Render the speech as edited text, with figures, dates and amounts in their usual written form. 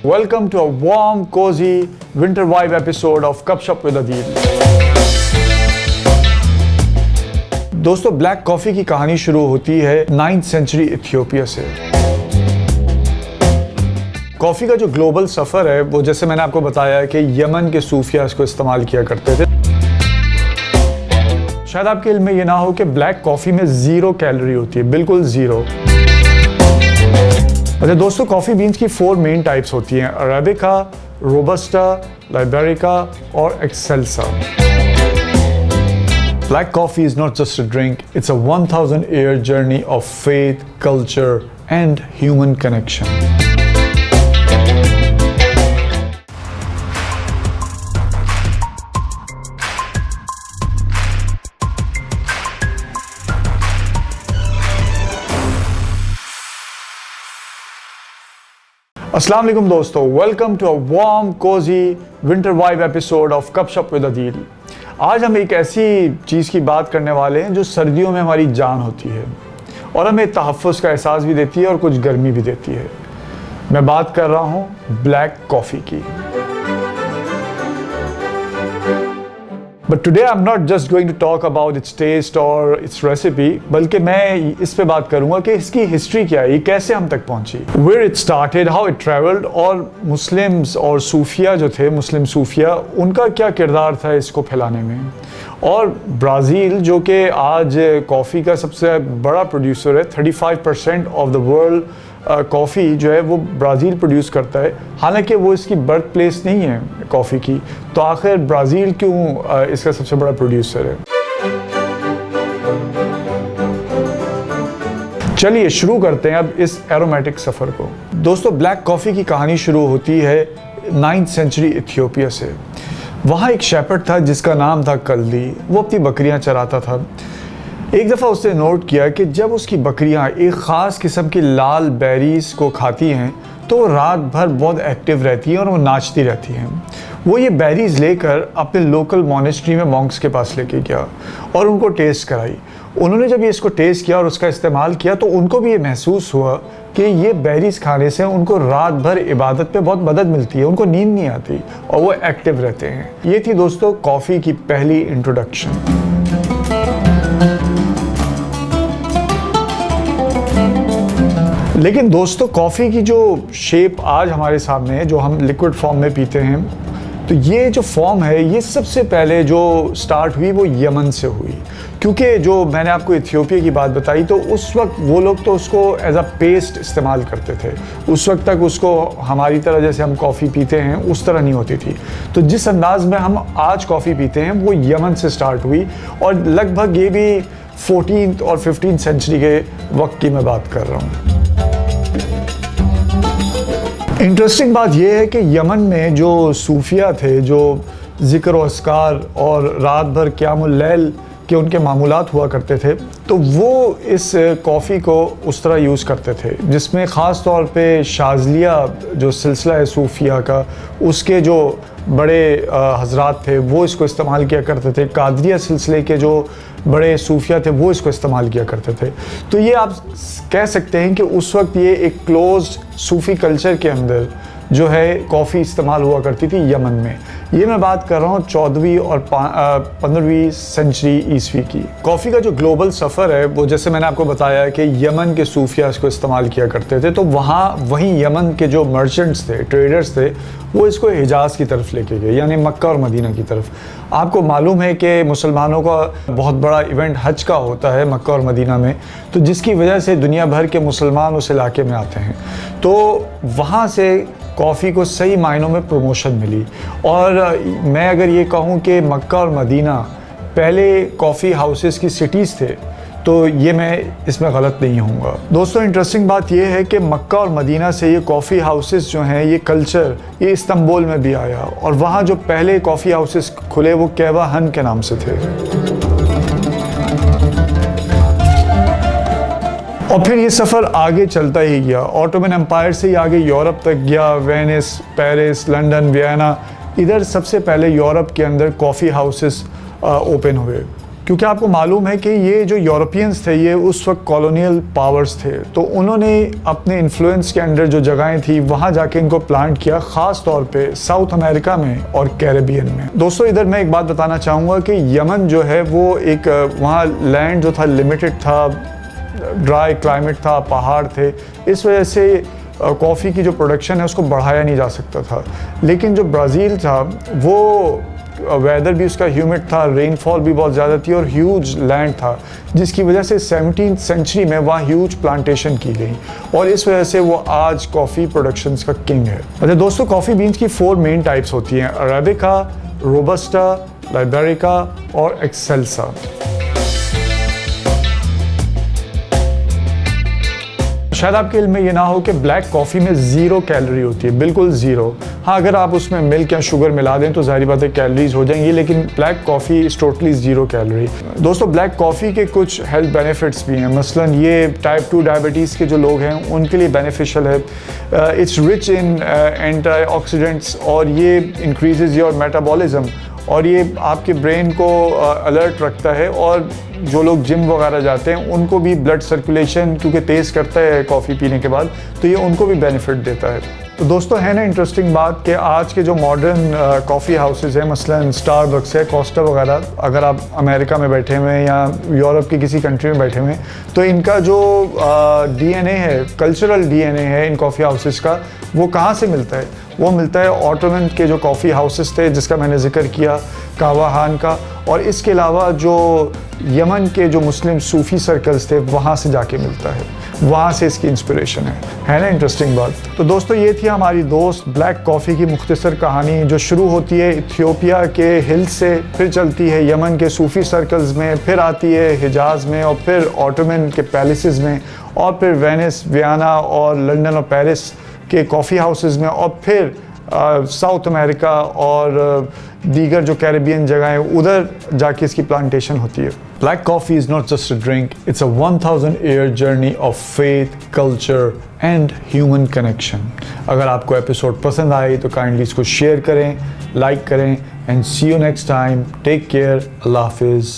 Welcome to a warm, cozy winter vibe episode of Cup Shop with Adil. दोस्तों, black coffee की कहानी शुरू होती है 9th सेंचुरी इथियोपिया से। कॉफ़ी का जो ग्लोबल सफ़र है वो, जैसे मैंने आपको बताया कि यमन के सूफिया इसको इस्तेमाल किया करते थे। शायद आपके इल्म में ये ना हो कि ब्लैक कॉफ़ी में 0 कैलोरी होती है, बिल्कुल 0। अच्छा दोस्तों, कॉफ़ी बीन्स की 4 मेन टाइप्स होती हैं: अरेबिका, रोबस्टा, लाइबेरिका और excelsa. Black coffee is not just a drink, it's a 1000-year journey of faith, culture and human connection. अस्सलाम वालेकुम दोस्तों, welcome to a warm, cozy winter vibe episode of cup shop with Adeel. आज हम एक ऐसी चीज़ की बात करने वाले हैं जो सर्दियों में हमारी जान होती है और हमें तहफ़्फ़ुज़ का एहसास भी देती है और कुछ गर्मी भी देती है। मैं बात कर रहा हूँ ब्लैक कॉफ़ी की। But today I'm not just going to talk about its taste or its recipe, बल्कि मैं इस पे बात करूँगा कि इसकी हिस्ट्री क्या है, ये कैसे हम तक पहुँची, where it started, how it traveled, और मुस्लिम्स और सूफिया जो थे, मुस्लिम सूफिया, उनका क्या किरदार था इसको फैलाने में। और ब्राज़ील जो कि आज कॉफ़ी का सबसे बड़ा प्रोड्यूसर है, 35% ऑफ द वर्ल्ड कॉफ़ी जो है वो ब्राज़ील प्रोड्यूस करता है। हालांकि वो इसकी बर्थ प्लेस नहीं है कॉफ़ी की, तो आखिर ब्राज़ील क्यों इसका सबसे बड़ा प्रोड्यूसर है। चलिए शुरू करते हैं अब इस एरोमेटिक सफ़र को। दोस्तों, ब्लैक कॉफ़ी की कहानी शुरू होती है 9th सेंचुरी इथियोपिया से। वहाँ एक शेपर्ड था जिसका नाम था कल्दी। वो अपनी बकरियाँ चराता था। एक दफ़ा उसने नोट किया कि जब उसकी बकरियां एक ख़ास किस्म की लाल बेरीज़ को खाती हैं तो रात भर बहुत एक्टिव रहती हैं और वो नाचती रहती हैं। वो ये बेरीज़ लेकर अपने लोकल मॉनेस्ट्री में मॉन्क्स के पास लेके गया और उनको टेस्ट कराई। उन्होंने जब ये इसको टेस्ट किया और उसका इस्तेमाल किया तो उनको भी ये महसूस हुआ कि ये बेरीज़ खाने से उनको रात भर इबादत पे बहुत मदद मिलती है, उनको नींद नहीं आती और वो एक्टिव रहते हैं। ये थी दोस्तों कॉफ़ी की पहली इंट्रोडक्शन। लेकिन दोस्तों, कॉफ़ी की जो शेप आज हमारे सामने है, जो हम लिक्विड फॉर्म में पीते हैं, तो ये जो फॉर्म है ये सबसे पहले जो स्टार्ट हुई वो यमन से हुई। क्योंकि जो मैंने आपको इथियोपिया की बात बताई तो उस वक्त वो लोग तो उसको एज अ पेस्ट इस्तेमाल करते थे। उस वक्त तक उसको हमारी तरह जैसे हम कॉफ़ी पीते हैं उस तरह नहीं होती थी। तो जिस अंदाज में हम आज कॉफ़ी पीते हैं वो यमन से स्टार्ट हुई और लगभग ये भी 14th और 15th सेंचुरी के वक्त की मैं बात कर रहा हूँ। इंटरेस्टिंग बात यह है कि यमन में जो सूफिया थे, जो ज़िक्र व अस्कार और रात भर क़यामुल लैल के उनके मामूलात हुआ करते थे, तो वो इस कॉफ़ी को उस तरह यूज़ करते थे जिसमें ख़ास तौर पे शाज़लिया जो सिलसिला है सूफिया का, उसके जो बड़े हज़रात थे वो इसको इस्तेमाल किया करते थे। कादरिया सिलसिले के जो बड़े सूफिया थे वो इसको इस्तेमाल किया करते थे। तो ये आप कह सकते हैं कि उस वक्त ये एक क्लोज्ड सूफ़ी कल्चर के अंदर जो है कॉफ़ी इस्तेमाल हुआ करती थी यमन में। ये मैं बात कर रहा हूँ 14वीं और 15वीं सेंचुरी ईस्वी की। कॉफ़ी का जो ग्लोबल सफ़र है वो, जैसे मैंने आपको बताया कि यमन के सूफिया इसको इस्तेमाल किया करते थे, तो वहीं यमन के जो मर्चेंट्स थे, ट्रेडर्स थे, वो इसको हिजाज़ की तरफ लेके गए, यानी मक्का और मदीना की तरफ। आपको मालूम है कि मुसलमानों का बहुत बड़ा इवेंट हज का होता है मक्का और मदीना में, तो जिसकी वजह से दुनिया भर के मुसलमान उस इलाके में आते हैं। तो वहाँ से कॉफ़ी को सही मायनों में प्रमोशन मिली। और मैं अगर ये कहूँ कि मक्का और मदीना पहले कॉफ़ी हाउसेस की सिटीज़ थे, तो ये मैं इसमें गलत नहीं होऊंगा। दोस्तों, इंटरेस्टिंग बात ये है कि मक्का और मदीना से ये कॉफ़ी हाउसेस जो हैं, ये कल्चर ये इस्तांबुल में भी आया और वहाँ जो पहले कॉफ़ी हाउसेस खुले वो कैवाहन के नाम से थे। और फिर ये सफ़र आगे चलता ही गया। ऑटोमन एम्पायर से ही आगे यूरोप तक गया, वेनिस, पेरिस, लंदन, वियना। इधर सबसे पहले यूरोप के अंदर कॉफ़ी हाउसेस ओपन हुए। क्योंकि आपको मालूम है कि ये जो यूरोपियंस थे ये उस वक्त कॉलोनियल पावर्स थे, तो उन्होंने अपने इन्फ्लुएंस के अंडर जो जगहें थी वहाँ जाके इनको प्लांट किया, ख़ास तौर पे साउथ अमेरिका में और कैरेबियन में। दोस्तों इधर मैं एक बात बताना चाहूँगा कि यमन जो है वो एक वहाँ लैंड जो था लिमिटेड था, ड्राई क्लाइमेट था, पहाड़ थे, इस वजह से कॉफ़ी की जो प्रोडक्शन है उसको बढ़ाया नहीं जा सकता था। लेकिन जो ब्राज़ील था वो वेदर भी उसका ह्यूमिड था, रेनफॉल भी बहुत ज़्यादा थी और ह्यूज लैंड था, जिसकी वजह से 17th सेंचुरी में वहाँ ह्यूज प्लांटेशन की गई और इस वजह से वो आज कॉफ़ी प्रोडक्शंस का किंग है। अच्छा दोस्तों, कॉफ़ी बीन्स की 4 मेन टाइप्स होती हैं, अरेबिका, रोबस्टा, लाइबेरिका और एक्सेल्सा। शायद आपके इल्म में ये ना हो कि ब्लैक कॉफ़ी में 0 कैलोरी होती है, बिल्कुल 0। हाँ, अगर आप उसमें मिल्क या शुगर मिला दें तो ज़ाहिर बात है कैलोरीज हो जाएंगी, लेकिन black coffee is totally 0 calorie. दोस्तों ब्लैक कॉफ़ी के कुछ हेल्थ बेनिफिट्स भी हैं, मसलन ये टाइप 2 डायबिटीज़ के जो लोग हैं उनके लिए बेनिफिशियल है। इट्स रिच इन एंटीऑक्सीडेंट्स और ये इंक्रीजेज योर मेटाबॉलिज्म और ये आपके ब्रेन को अलर्ट रखता है, और जो लोग जिम वगैरह जाते हैं उनको भी ब्लड सर्कुलेशन क्योंकि तेज़ करता है कॉफ़ी पीने के बाद, तो ये उनको भी बेनिफिट देता है। तो दोस्तों है ना इंटरेस्टिंग बात कि आज के जो मॉडर्न कॉफ़ी हाउसेस हैं, मसलन स्टारबक्स है, कोस्टा वगैरह, अगर आप अमेरिका में बैठे हुए हैं या यूरोप की किसी कंट्री में बैठे हुए हैं, तो इनका जो डीएनए है, कल्चरल डीएनए है इन कॉफ़ी हाउसेस का, वो कहाँ से मिलता है? वो मिलता है ऑटोमन के जो कॉफ़ी हाउसेस थे जिसका मैंने जिक्र किया, कावाहान का, और इसके अलावा जो यमन के जो मुस्लिम सूफ़ी सर्कल्स थे वहाँ से जाके मिलता है, वहाँ से इसकी इंस्पिरेशन है ना इंटरेस्टिंग बात। तो दोस्तों ये थी हमारी दोस्त ब्लैक कॉफ़ी की मुख्तसर कहानी, जो शुरू होती है इथियोपिया के हिल्स से, फिर चलती है यमन के सूफ़ी सर्कल्स में, फिर आती है हिजाज़ में, और फिर ऑटोमन के पैलेसेस में, और फिर वेनिस, वियना और लंदन और पेरिस के कॉफ़ी हाउसेस में, और फिर साउथ अमेरिका और दीगर जो कैरेबियन जगह हैं उधर जाके इसकी प्लांटेशन होती है। Black coffee is not just a drink, it's a 1000 year journey of faith, culture and human connection. अगर आपको एपिसोड पसंद आए तो काइंडली इसको शेयर करें, लाइक करें, and see you next time. Take care, अल्लाह हाफिज़।